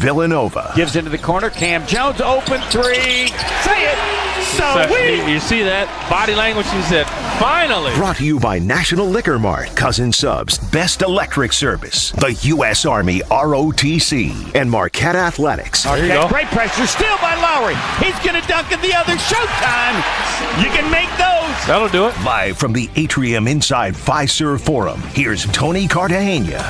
Villanova. Gives into the corner. Cam Jones, open three. Say it. You see that body language? He said, finally. Brought to you by National Liquor Mart, Cousin Subs, Best Electric Service, the U.S. Army ROTC, and Marquette Athletics. Marquette, great pressure. Steal by Lowry. He's going to dunk at the other. Showtime. You can make those. That'll do it. Live from the atrium inside Fiserv Forum, here's Tony Cartagena.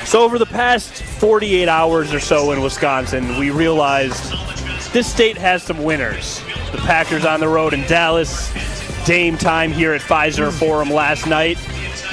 So over the past 48 hours or so in Wisconsin, we realized this state has some winners. The Packers on the road in Dallas, Dame time here at Fiserv Forum last night,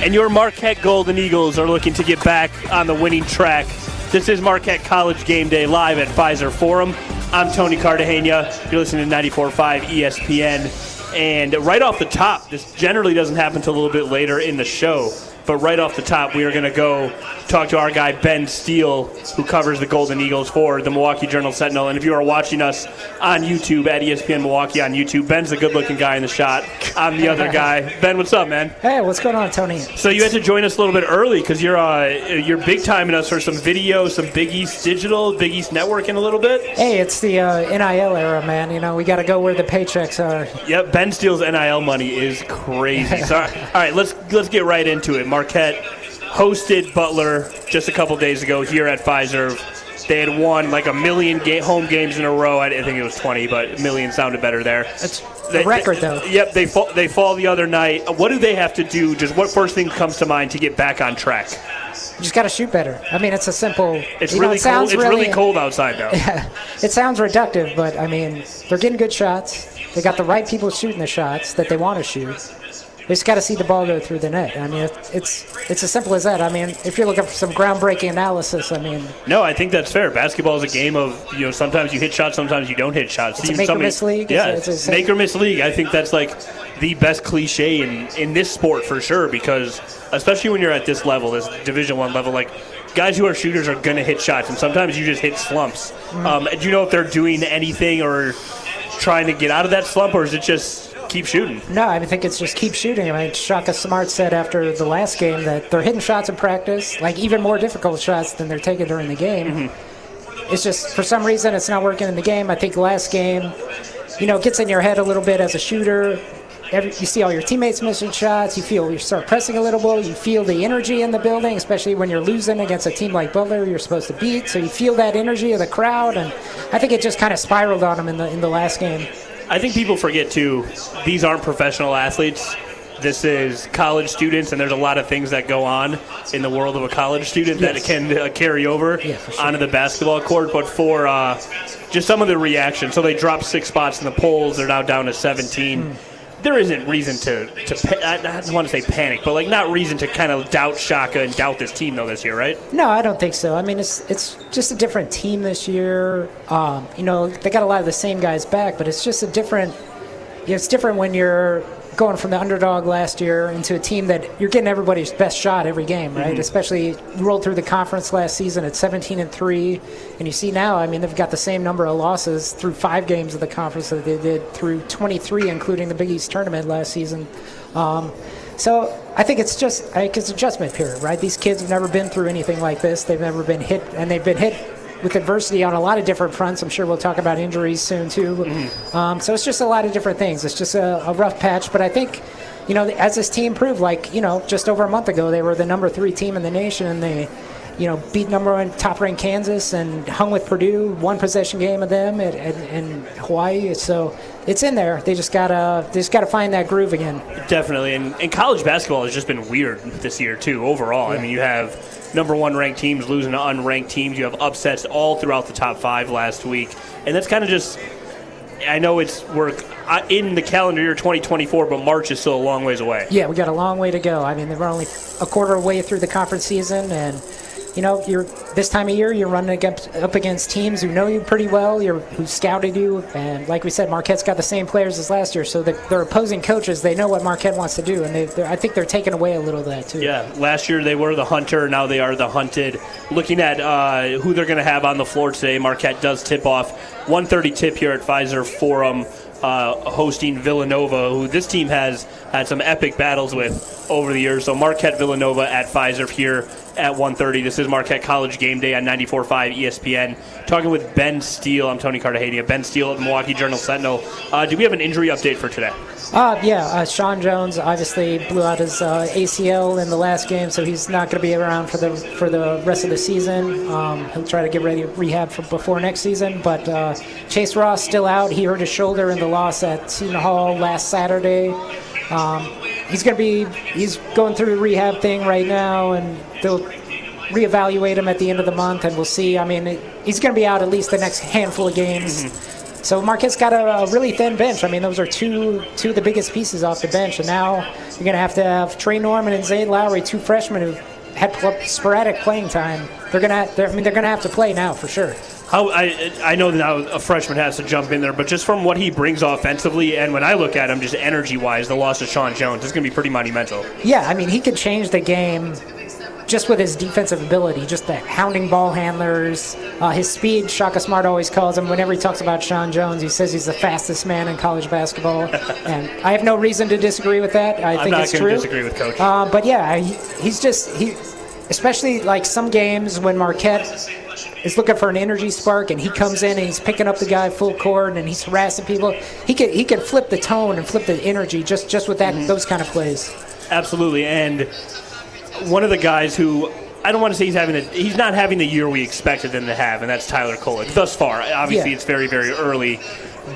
and your Marquette Golden Eagles are looking to get back on the winning track. This is Marquette College Game Day live at Fiserv Forum. I'm Tony Cartagena. You're listening to 94.5 ESPN. And right off the top, this generally doesn't happen until a little bit later in the show, but right off the top, we are going to go talk to our guy, Ben Steele, who covers the Golden Eagles for the Milwaukee Journal-Sentinel. And if you are watching us on YouTube, at ESPN Milwaukee on YouTube, Ben's the good-looking guy in the shot. I'm the other guy. Ben, what's up, man? Hey, what's going on, Tony? So you had to join us a little bit early because you're big-timing us for some video, some Big East Digital, Big East Networking a little bit. Hey, it's the NIL era, man. You know, we got to go where the paychecks are. Yep, Ben Steele's NIL money is crazy. So, all right, let's get right into it. Marquette hosted Butler just a couple days ago here at Fiserv. They had won like a million home games in a row. I think it was 20, but a million sounded better there. That's a record, though. Yep, they fall the other night. What do they have to do? Just what first thing comes to mind to get back on track? You just got to shoot better. I mean, it's a simple. It's really cold. It's really cold outside, though. Yeah, it sounds reductive, but I mean, they're getting good shots. They got the right people shooting the shots that they want to shoot. They just got to see the ball go through the net. I mean, it's as simple as that. I mean, if you're looking for some groundbreaking analysis, I mean. No, I think that's fair. Basketball is a game of, sometimes you hit shots, sometimes you don't hit shots. It's a make-or-miss league. Yeah, it's make-or-miss league. I think that's like the best cliche in this sport for sure, because especially when you're at this level, this Division I level, like guys who are shooters are going to hit shots, and sometimes you just hit slumps. Do you know if they're doing anything or trying to get out of that slump, or is it just keep shooting? No, I think it's just keep shooting. I mean, Shaka Smart said after the last game that they're hitting shots in practice, like even more difficult shots than they're taking during the game. Mm-hmm. It's just, for some reason, it's not working in the game. I think last game, it gets in your head a little bit as a shooter. You see all your teammates missing shots. You start pressing a little bit. You feel the energy in the building, especially when you're losing against a team like Butler you're supposed to beat. So you feel that energy of the crowd, and I think it just kind of spiraled on them in the last game. I think people forget, too, these aren't professional athletes. This is college students, and there's a lot of things that go on in the world of a college student that can carry over onto the basketball court. But for just some of the reaction, so they dropped 6 spots in the polls. They're now down to 17. There isn't reason to I don't want to say panic, but like not reason to kind of doubt Shaka and doubt this team though this year, right? No, I don't think so. I mean, it's just a different team this year. They got a lot of the same guys back, but it's just a different. It's different when you're going from the underdog last year into a team that you're getting everybody's best shot every game, right? Mm-hmm. Especially rolled through the conference last season at 17-3, and you see now, I mean, they've got the same number of losses through 5 games of the conference that they did through 23, including the Big East tournament last season. So I think it's adjustment period, right? These kids have never been through anything like this. They've never been hit, and they've been hit with adversity on a lot of different fronts. I'm sure we'll talk about injuries soon, too. Mm-hmm. So it's just a lot of different things. It's just a rough patch. But I think, as this team proved, just over a month ago, they were the number 3 team in the nation, and they, beat number 1 top-ranked Kansas and hung with Purdue, 1 possession game of them in Hawaii. So it's in there. They just gotta find that groove again. Definitely. And college basketball has just been weird this yeyear, too, overall. Yeah. I mean, you have number 1 ranked teams losing to unranked teams. You have upsets all throughout the top 5 last week. And that's kind of just, I know we're in the calendar year 2024, but March is still a long ways away. Yeah, we got a long way to go. I mean, we're only a quarter way through the conference season, and you're this time of year, you're running up against teams who know you pretty well, who scouted you, and like we said, Marquette's got the same players as last year, so they're opposing coaches. They know what Marquette wants to do, and I think they're taking away a little of that too. Yeah, last year they were the hunter, now they are the hunted. Looking at who they're going to have on the floor today, Marquette does tip off 1:30 tip here at Fiserv Forum. hosting Villanova, who this team has had some epic battles with over the years. So Marquette Villanova at Pfizer here at 1:30. This is Marquette College Game Day on 94.5 ESPN. Talking with Ben Steele. I'm Tony Cartagena. Ben Steele of the Milwaukee Journal-Sentinel. Do we have an injury update for today? Sean Jones obviously blew out his ACL in the last game, so he's not going to be around for the rest of the season. He'll try to get ready to rehab for before next season. But Chase Ross still out. He hurt his shoulder in the loss at Seton Hall last Saturday. He's going through the rehab thing right now, and they'll reevaluate him at the end of the month, and we'll see. I mean, he's going to be out at least the next handful of games. So Marquette's got a really thin bench. I mean, those are two of the biggest pieces off the bench, and now you're going to have Trey Norman and Zay Lowry, two freshmen who had sporadic playing time. They're going to have to play now for sure. I know that now a freshman has to jump in there, but just from what he brings offensively, and when I look at him just energy-wise, the loss of Sean Jones is going to be pretty monumental. Yeah, I mean, he could change the game just with his defensive ability, just the hounding ball handlers, his speed. Shaka Smart always calls him, whenever he talks about Sean Jones, he says he's the fastest man in college basketball. And I have no reason to disagree with that. I think it's true. I'm not going to disagree with Coach. But yeah, he's especially like some games when Marquette is looking for an energy spark and he comes in and he's picking up the guy full court and he's harassing people. He could flip the tone and flip the energy just with that those kind of plays. Absolutely. And one of the guys who I don't want to say he's not having the year we expected him to have, and that's Tyler Kolek. Thus far, obviously It's very, very early,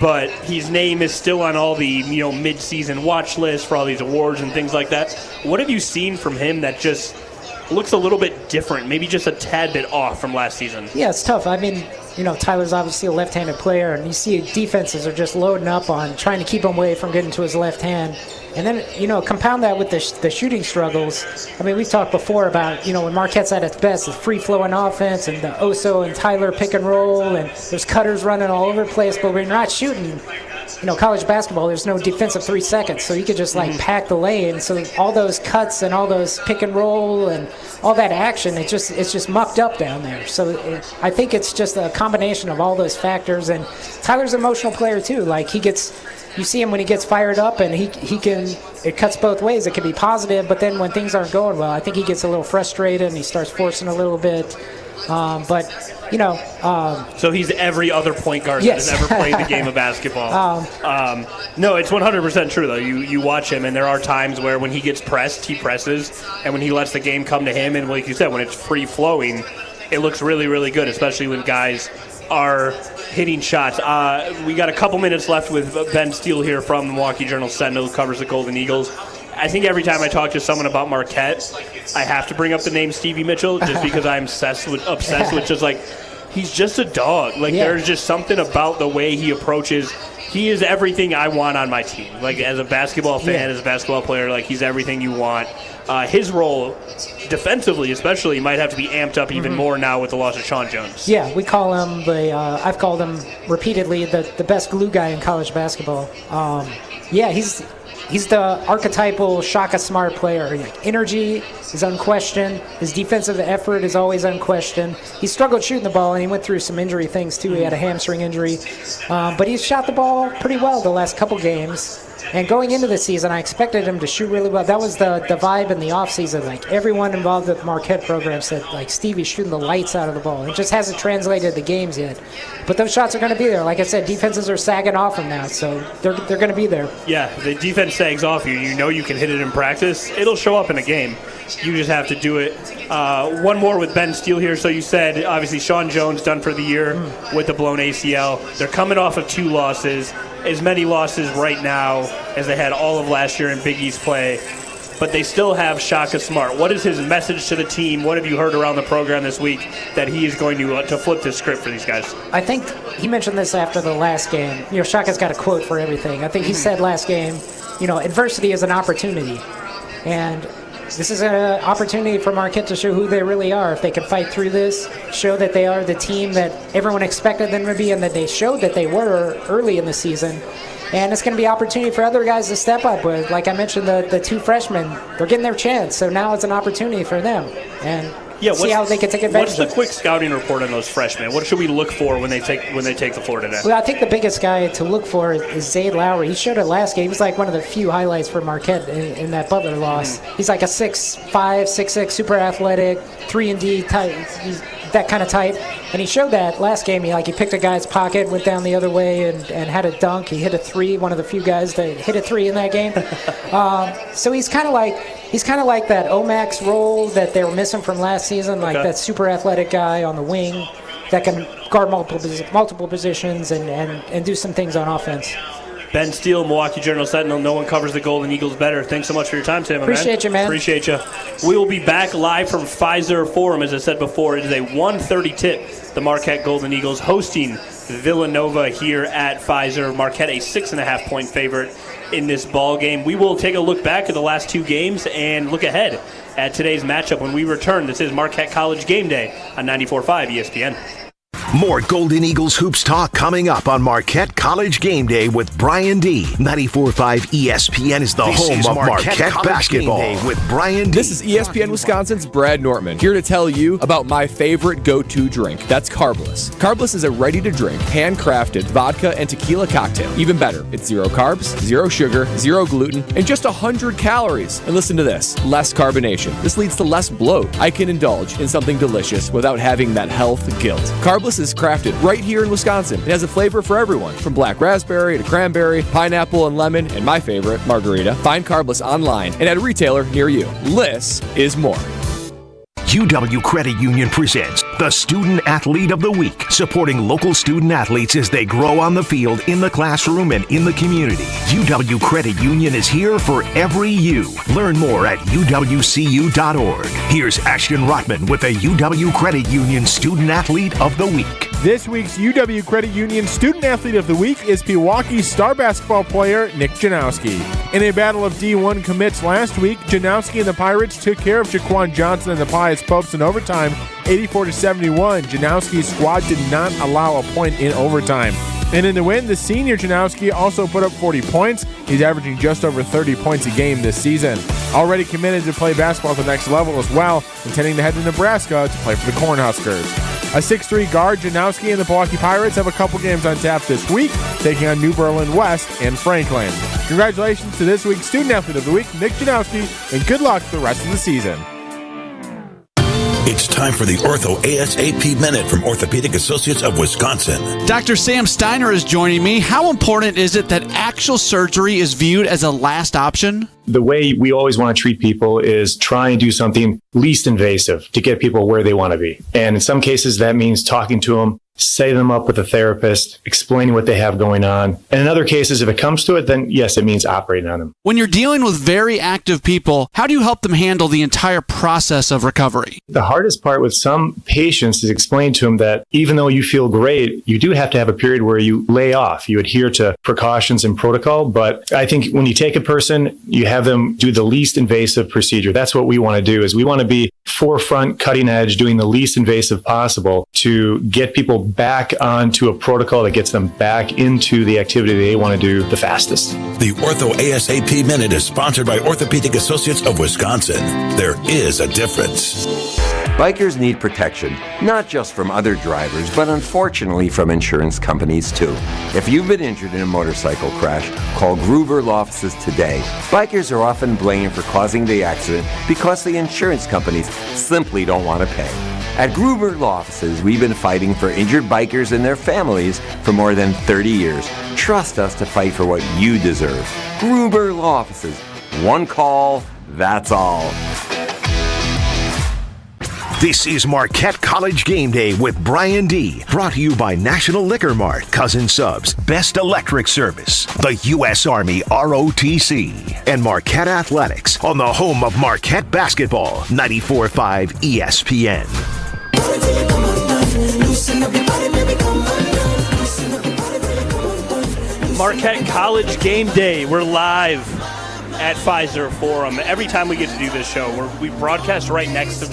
but his name is still on all the mid-season watch lists for all these awards and things like that. What have you seen from him that just looks a little bit different, maybe just a tad bit off from last season? Yeah, it's tough. I mean, Tyler's obviously a left-handed player, and you see defenses are just loading up on trying to keep him away from getting to his left hand. And then, compound that with the shooting struggles. I mean, we've talked before about, when Marquette's at its best, it's free-flowing offense and the Oso and Tyler pick and roll, and there's cutters running all over the place. But when you're not shooting, college basketball, there's no defensive 3 seconds, so you could just pack the lane. So all those cuts and all those pick and roll and all that action, it's just mucked up down there. So I think it's just a combination of all those factors. And Tyler's an emotional player too. Like you see him when he gets fired up, and it cuts both ways. It can be positive, but then when things aren't going well, I think he gets a little frustrated and he starts forcing a little bit. So he's every other point guard that has ever played the game of basketball. No, it's 100% true, though. You watch him, and there are times where when he gets pressed, he presses, and when he lets the game come to him, and like you said, when it's free-flowing, it looks really, really good, especially when guys are hitting shots. We got a couple minutes left with Ben Steele here from the Milwaukee Journal-Sentinel, who covers the Golden Eagles. I think every time I talk to someone about Marquette, I have to bring up the name Stevie Mitchell just because I'm obsessed with just like, he's just a dog. Like, there's just something about the way he approaches. He is everything I want on my team. Like, as a basketball fan, as a basketball player, like, he's everything you want. His role, defensively especially, might have to be amped up even more now with the loss of Sean Jones. Yeah, we call him I've called him repeatedly the best glue guy in college basketball. He's the archetypal Shaka Smart player. Energy is unquestioned. His defensive effort is always unquestioned. He struggled shooting the ball, and he went through some injury things, too. He had a hamstring injury. But he's shot the ball pretty well the last couple games. And going into the season, I expected him to shoot really well. That was the vibe in the offseason. Like, everyone involved with the Marquette program said, like, Stevie's shooting the lights out of the ball. It just hasn't translated to games yet. But those shots are going to be there. Like I said, defenses are sagging off him now, so they're going to be there. Yeah, the defense sags off you. You know you can hit it in practice. It'll show up in a game. You just have to do it. One more with Ben Steele here. So you said, obviously, Sean Jones done for the year with the blown ACL. They're coming off of 2 losses. As many losses right now as they had all of last year in Big East play, but they still have Shaka Smart. What is his message to the team? What have you heard around the program this week that he is going to flip this script for these guys? I think he mentioned this after the last game. Shaka's got a quote for everything. I think he said last game, adversity is an opportunity. And this is an opportunity for Marquette to show who they really are. If they can fight through this, show that they are the team that everyone expected them to be and that they showed that they were early in the season. And it's going to be an opportunity for other guys to step up with. Like I mentioned, the 2 freshmen, they're getting their chance. So now it's an opportunity for them. And see how they can take advantage What's of the it. quick scouting report on those freshmen? What should we look for when they take the floor today? Well, I think the biggest guy to look for is Zayd Lowry. He showed it last game. He was like one of the few highlights for Marquette in that Butler loss. He's like a 6'5", 6'6", super athletic, 3-and-D type. He's that kind of type. And he showed that last game. He picked a guy's pocket, went down the other way, and had a dunk. He hit a three. One of the few guys that hit a three in that game. So he's kind of like that Omax role that they were missing from last season, that super athletic guy on the wing that can guard multiple positions and do some things on offense. Ben Steele, Milwaukee Journal-Sentinel. No one covers the Golden Eagles better. Thanks so much for your time, Tim. Appreciate you, man. Appreciate you. We will be back live from Pfizer Forum. As I said before, it is a 1:30 tip. The Marquette Golden Eagles hosting Villanova here at Pfizer. Marquette a 6.5-point favorite in this ball game. We will take a look back at the last two games and look ahead at today's matchup when we return. This is Marquette College Game Day on 94.5 ESPN. More Golden Eagles hoops talk coming up on Marquette College Game Day with Brian D. 94.5 ESPN is the home of Marquette basketball with Brian D. This is ESPN Wisconsin's Brad Nortman, here to tell you about my favorite go-to drink. That's Carbless. Carbless is a ready-to-drink, handcrafted vodka and tequila cocktail. Even better, it's 0 carbs, 0 sugar, 0 gluten, and just 100 calories. And listen to this, less carbonation. This leads to less bloat. I can indulge in something delicious without having that health guilt. Carbless is crafted right here in Wisconsin. It has a flavor for everyone, from black raspberry to cranberry, pineapple and lemon, and my favorite, margarita. Find Carbless online and at a retailer near you. Less is more. UW Credit Union presents the Student Athlete of the Week, supporting local student athletes as they grow on the field, in the classroom, and in the community. UW Credit Union is here for every you. Learn more at uwcu.org. Here's Ashton Rotman with the UW Credit Union Student Athlete of the Week. This week's UW Credit Union Student Athlete of the Week is Pewaukee star basketball player Nick Janowski. In a battle of D1 commits last week, Janowski and the Pirates took care of Jaquan Johnson and the Pius Popes in overtime, 84-71. Janowski's squad did not allow a point in overtime. And in the win, the senior Janowski also put up 40 points. He's averaging just over 30 points a game this season. Already committed to play basketball at the next level as well, intending to head to Nebraska to play for the Cornhuskers. A 6'3 guard, Janowski and the Milwaukee Pirates have a couple games on tap this week, taking on New Berlin West and Franklin. Congratulations to this week's Student Athlete of the Week, Nick Janowski, and good luck the rest of the season. It's time for the Ortho ASAP Minute from Orthopedic Associates of Wisconsin. Dr. Sam Steiner is joining me. How important is it that actual surgery is viewed as a last option? The way we always want to treat people is try and do something least invasive to get people where they want to be. And in some cases, that means talking to them, setting them up with a therapist, explaining what they have going on. And in other cases, if it comes to it, then yes, it means operating on them. When you're dealing with very active people, how do you help them handle the entire process of recovery? The hardest part with some patients is explain to them that even though you feel great, you do have to have a period where you lay off, you adhere to precautions and protocol. But I think when you take a person, you have them do the least invasive procedure. That's what we want to do, is we want to be forefront, cutting edge, doing the least invasive possible to get people back onto a protocol that gets them back into the activity they want to do the fastest. The Ortho ASAP Minute is sponsored by Orthopedic Associates of Wisconsin. There is a difference. Bikers need protection, not just from other drivers, but unfortunately from insurance companies too. If you've been injured in a motorcycle crash, call Gruber Law Offices today. Bikers are often blamed for causing the accident because the insurance companies simply don't want to pay. At Gruber Law Offices, we've been fighting for injured bikers and their families for more than 30 years. Trust us to fight for what you deserve. Gruber Law Offices. One call, that's all. This is Marquette College Game Day with Brian D. Brought to you by National Liquor Mart, Cousin Subs, Best Electric Service, the U.S. Army ROTC, and Marquette Athletics on the home of Marquette basketball, 94.5 ESPN. Marquette College Game Day. We're live at Pfizer Forum. Every time we get to do this show, we broadcast right next to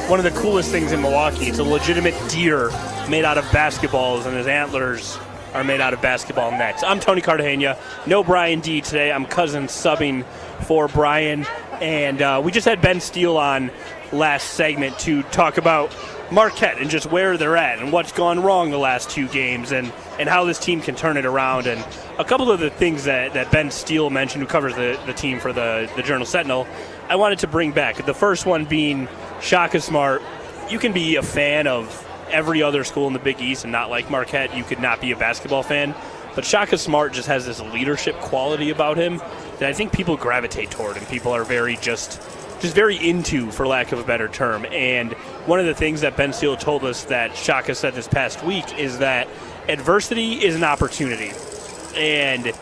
one of the coolest things in Milwaukee. It's a legitimate deer made out of basketballs, and his antlers are made out of basketball nets. I'm Tony Cartagena. No Brian D today. I'm cousin subbing for Brian. And we just had Ben Steele on last segment to talk about Marquette and just where they're at and what's gone wrong the last 2 games and how this team can turn it around. And a couple of the things that Ben Steele mentioned, who covers the team for the Journal-Sentinel, I wanted to bring back. The first one being Shaka Smart. You can be a fan of every other school in the Big East and not like Marquette. You could not be a basketball fan. But Shaka Smart just has this leadership quality about him that I think people gravitate toward, and people are very just very into, for lack of a better term. And one of the things that Ben Steele told us that Shaka said this past week is that adversity is an opportunity. And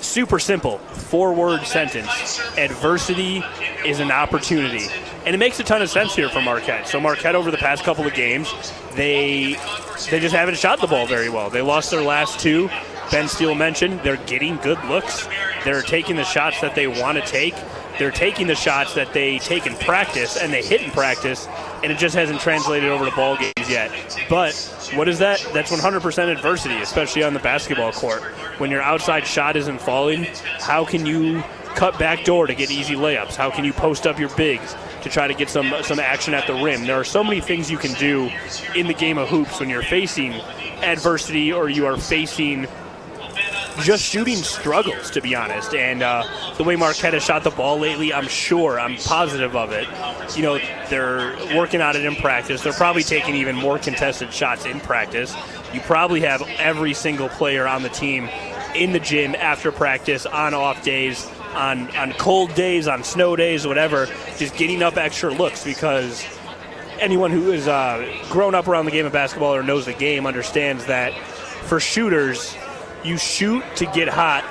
super simple, 4-word sentence. Adversity is an opportunity. And it makes a ton of sense here for Marquette. So Marquette, over the past couple of games, they just haven't shot the ball very well. They lost their last 2. Ben Steele mentioned they're getting good looks. They're taking the shots that they want to take. They're taking the shots that they take in practice and they hit in practice, and it just hasn't translated over to ball games yet. But what is that? That's 100% adversity, especially on the basketball court. When your outside shot isn't falling, how can you cut back door to get easy layups? How can you post up your bigs to try to get some action at the rim? There are so many things you can do in the game of hoops when you're facing adversity or you are facing just shooting struggles, to be honest. And the way Marquette has shot the ball lately, I'm positive of it. You know, they're working on it in practice. They're probably taking even more contested shots in practice. You probably have every single player on the team in the gym after practice, on off days, on cold days, on snow days, whatever, just getting up extra looks, because anyone who has grown up around the game of basketball or knows the game understands that for shooters, you shoot to get hot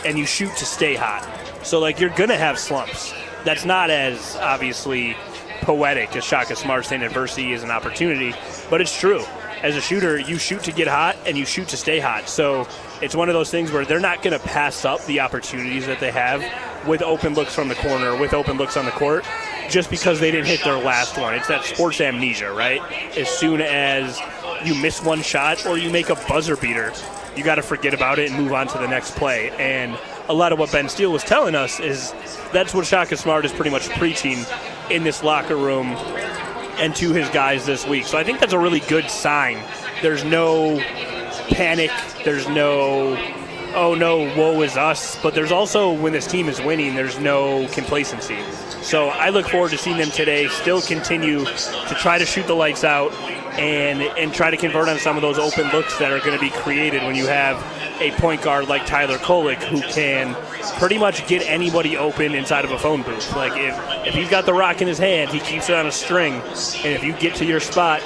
and you shoot to stay hot. So, like, you're going to have slumps. That's not as obviously poetic as Shaka Smart saying adversity is an opportunity, but it's true. As a shooter, you shoot to get hot and you shoot to stay hot. So it's one of those things where they're not going to pass up the opportunities that they have with open looks from the corner, with open looks on the court, just because they didn't hit their last one. It's that sports amnesia, right? As soon as you miss one shot or you make a buzzer beater, you got to forget about it and move on to the next play. And a lot of what Ben Steele was telling us is that's what Shaka Smart is pretty much preaching in this locker room and to his guys this week. So I think that's a really good sign. There's no panic. There's no, oh no, woe is us. But there's also, when this team is winning, there's no complacency. So I look forward to seeing them today still continue to try to shoot the lights out and try to convert on some of those open looks that are going to be created when you have a point guard like Tyler Kolek, who can pretty much get anybody open inside of a phone booth. Like, if he's got the rock in his hand, he keeps it on a string, and if you get to your spot,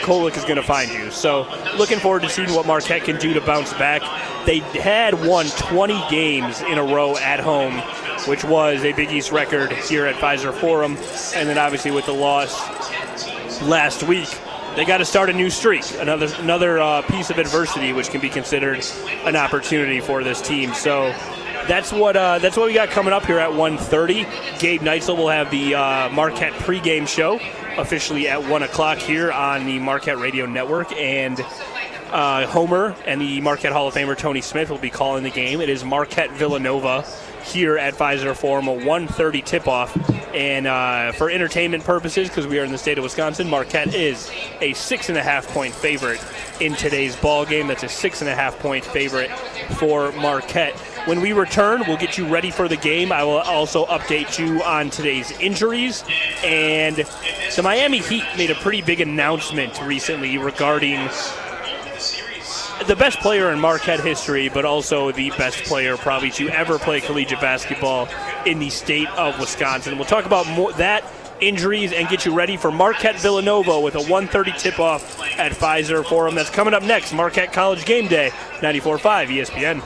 Kolek is going to find you. So looking forward to seeing what Marquette can do to bounce back. They had won 20 games in a row at home, which was a Big East record here at Pfizer Forum, and then obviously with the loss last week, they got to start a new streak, another piece of adversity, which can be considered an opportunity for this team. So that's what we got coming up here at 1:30. Gabe Neitzel will have the Marquette pregame show officially at 1 o'clock here on the Marquette Radio Network, and Homer and the Marquette Hall of Famer Tony Smith will be calling the game. It is Marquette Villanova here at Pfizer Forum, a 1:30 tip-off. And for entertainment purposes, because we are in the state of Wisconsin, Marquette is a 6.5-point favorite in today's ball game. That's a 6.5-point favorite for Marquette. When we return, we'll get you ready for the game. I will also update you on today's injuries. And the Miami Heat made a pretty big announcement recently regarding the best player in Marquette history, but also the best player probably to ever play collegiate basketball in the state of Wisconsin. We'll talk about that, injuries, and get you ready for Marquette Villanova with a 1:30 tip-off at Pfizer Forum. That's coming up next. Marquette College Game Day, 94.5 ESPN.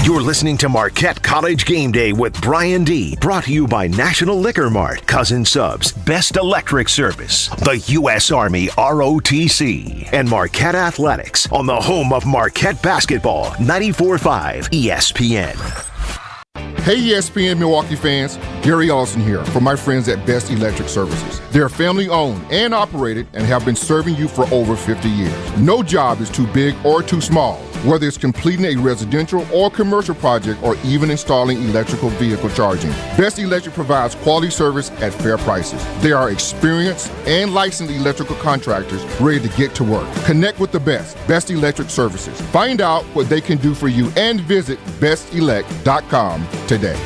You're listening to Marquette College Game Day with Brian D. Brought to you by National Liquor Mart, Cousin Subs, Best Electric Service, the U.S. Army ROTC, and Marquette Athletics on the home of Marquette basketball, 94.5 ESPN. Hey ESPN Milwaukee fans, Gary Ellison here from my friends at Best Electric Services. They're family owned and operated and have been serving you for over 50 years. No job is too big or too small. whether it's completing a residential or commercial project or even installing electrical vehicle charging. Best Electric provides quality service at fair prices. They are experienced and licensed electrical contractors ready to get to work. Connect with the Best Electric Services. Find out what they can do for you and visit bestelect.com today.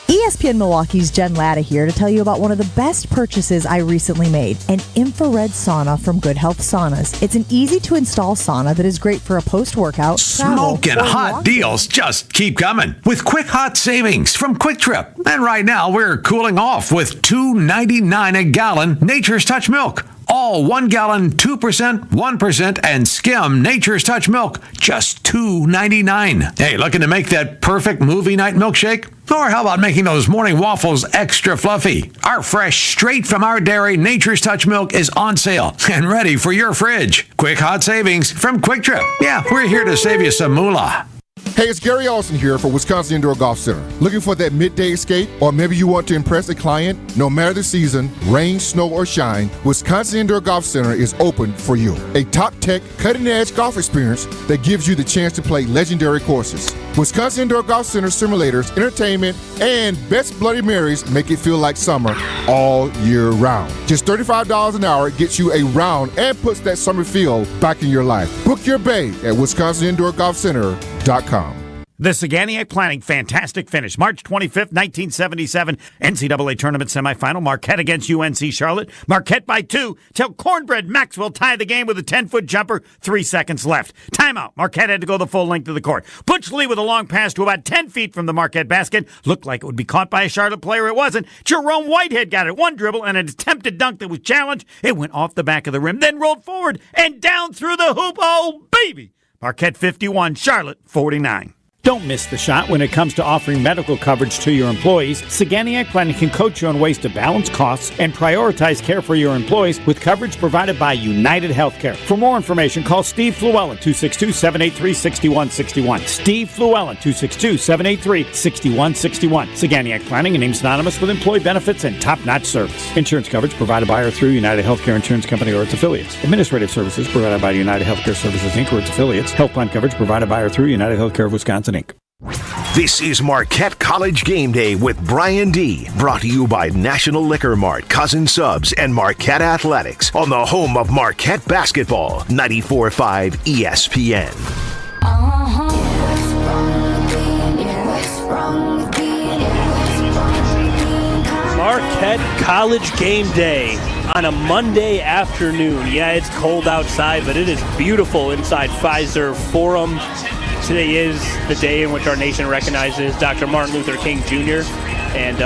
ESPN Milwaukee's Jen Latta here to tell you about one of the best purchases I recently made, an infrared sauna from Good Health Saunas. It's an easy-to-install sauna that is great for a post-workout, Smoking hot deals just keep coming with quick hot savings from Quick Trip. And right now we're cooling off with $2.99 a gallon Nature's Touch milk. All 1 gallon, 2%, 1%, and skim Nature's Touch milk, just $2.99. Hey, looking to make that perfect movie night milkshake? Or how about making those morning waffles extra fluffy? Our fresh, straight from our dairy Nature's Touch milk is on sale and ready for your fridge. Quick hot savings from Quick Trip. Yeah, we're here to save you some moolah. Hey, it's Gary Olson here for Wisconsin Indoor Golf Center. Looking for that midday escape? Or maybe you want to impress a client? No matter the season, rain, snow, or shine, Wisconsin Indoor Golf Center is open for you. A top-tech, cutting-edge golf experience that gives you the chance to play legendary courses. Wisconsin Indoor Golf Center simulators, entertainment, and best Bloody Marys make it feel like summer all year round. Just $35 an hour gets you a round and puts that summer feel back in your life. Book your bay at wisconsinindoorgolfcenter.com. The Saganiac Planning Fantastic Finish. March 25th, 1977, NCAA Tournament Semifinal. Marquette against UNC Charlotte. Marquette by 2 till Cornbread Maxwell tied the game with a 10-foot jumper. 3 seconds left. Timeout. Marquette had to go the full length of the court. Butch Lee with a long pass to about 10 feet from the Marquette basket. Looked like it would be caught by a Charlotte player. It wasn't. Jerome Whitehead got it. One dribble and an attempted dunk that was challenged. It went off the back of the rim, then rolled forward and down through the hoop. Oh, baby. Marquette 51, Charlotte 49. Don't miss the shot when it comes to offering medical coverage to your employees. Saganiac Planning can coach you on ways to balance costs and prioritize care for your employees with coverage provided by United Healthcare. For more information, call Steve Fluellen, 262-783-6161. Steve Fluellen, 262-783-6161. Saganiac Planning, a name synonymous with employee benefits and top-notch service. Insurance coverage provided by or through United Healthcare Insurance Company or its affiliates. Administrative services provided by United Healthcare Services, Inc. or its affiliates. Health plan coverage provided by or through United Healthcare of Wisconsin, Inc. This is Marquette College Game Day with Brian D. Brought to you by National Liquor Mart, Cousin Subs, and Marquette Athletics on the home of Marquette basketball, 94.5 ESPN. Marquette College Game Day on a Monday afternoon. Yeah, it's cold outside, but it is beautiful inside Pfizer Forum. Today is the day in which our nation recognizes Dr. Martin Luther King Jr. And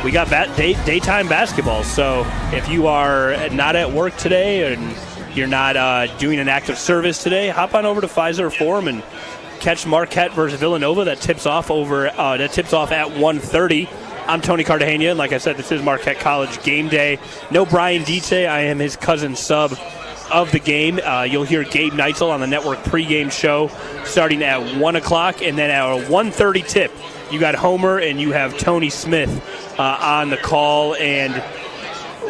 we got daytime basketball. So if you are not at work today and you're not doing an act of service today, hop on over to Pfizer Forum and catch Marquette versus Villanova. That tips off at 1:30. I'm Tony Cartagena, and like I said, this is Marquette College Game Day. No Brian Dietze. I am his cousin sub of the game. You'll hear Gabe Neitzel on the network pregame show starting at 1 o'clock, and then at a 1:30 tip, you got Homer and you have Tony Smith on the call. And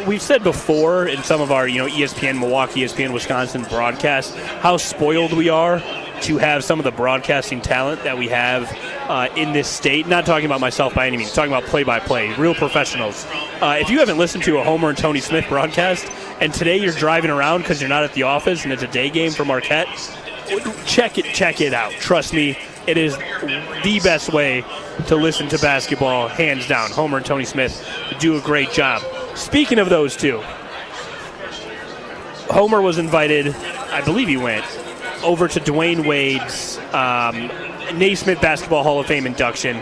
we've said before in some of our ESPN Milwaukee, ESPN Wisconsin broadcasts how spoiled we are to have some of the broadcasting talent that we have in this state. Not talking about myself by any means, talking about play-by-play, real professionals. If you haven't listened to a Homer and Tony Smith broadcast, and today you're driving around because you're not at the office and it's a day game for Marquette, check it out. Trust me, it is the best way to listen to basketball, hands down. Homer and Tony Smith do a great job. Speaking of those two, Homer was invited, I believe he went, over to Dwayne Wade's Naismith Basketball Hall of Fame induction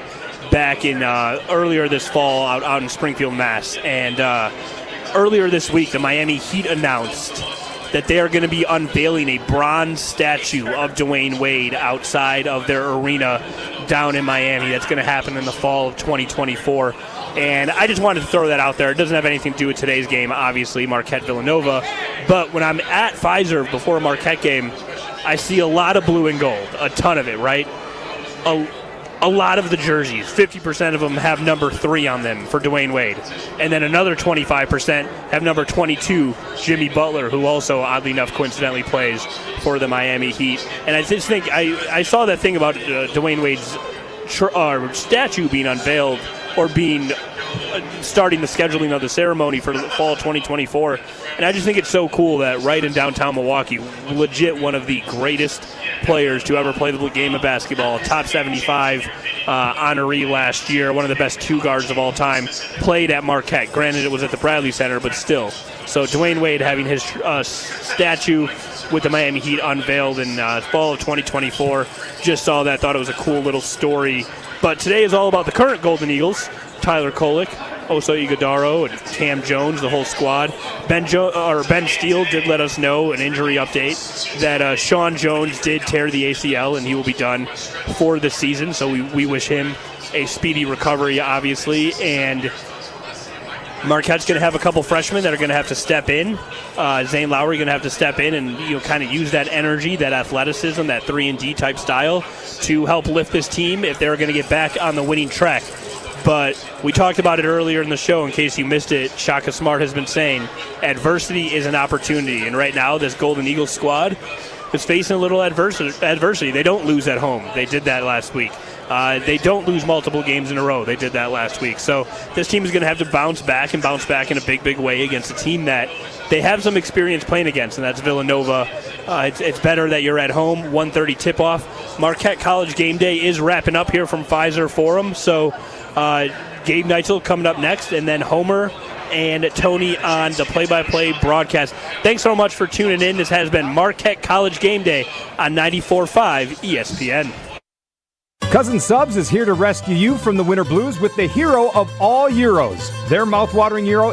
back in earlier this fall out in Springfield, Mass. And earlier this week, the Miami Heat announced that they are going to be unveiling a bronze statue of Dwayne Wade outside of their arena down in Miami. That's going to happen in the fall of 2024. And I just wanted to throw that out there. It doesn't have anything to do with today's game, obviously, Marquette-Villanova. But when I'm at Pfizer before a Marquette game, I see a lot of blue and gold, a ton of it, right? a lot of the jerseys, 50% of them have number 3 on them for Dwayne Wade. And then another 25% have number 22, Jimmy Butler, who also, oddly enough, coincidentally plays for the Miami Heat. And I just think I saw that thing about Dwayne Wade's statue being unveiled or being starting the scheduling of the ceremony for fall 2024. And I just think it's so cool that right in downtown Milwaukee, legit one of the greatest players to ever play the game of basketball, top 75 honoree last year, one of the best 2 guards of all time, played at Marquette. Granted, it was at the Bradley Center, but still. So Dwayne Wade having his statue with the Miami Heat unveiled in fall of 2024. Just saw that, thought it was a cool little story. But today is all about the current Golden Eagles. Tyler Kolek, Oso Iguodaro, and Cam Jones, the whole squad. Ben Steele did let us know, an injury update, that Sean Jones did tear the ACL, and he will be done for the season. So we wish him a speedy recovery, obviously. And Marquette's going to have a couple freshmen that are going to have to step in. Zane Lowry going to have to step in and kind of use that energy, that athleticism, that 3-and-D type style to help lift this team if they're going to get back on the winning track. But we talked about it earlier in the show. In case you missed it, Shaka Smart has been saying adversity is an opportunity. And right now, this Golden Eagles squad is facing a little adversity. They don't lose at home. They did that last week. They don't lose multiple games in a row. They did that last week. So this team is going to have to bounce back in a big, big way against a team that they have some experience playing against, and that's Villanova. It's better that you're at home. 1:30 tip-off. Marquette College game day is wrapping up here from Pfizer Forum. So Gabe Neitzel coming up next, and then Homer and Tony on the play-by-play broadcast. Thanks so much for tuning in. This has been Marquette College Game Day on 94.5 ESPN. Cousin Subs is here to rescue you from the winter blues with the hero of all Euros. Their mouthwatering Euro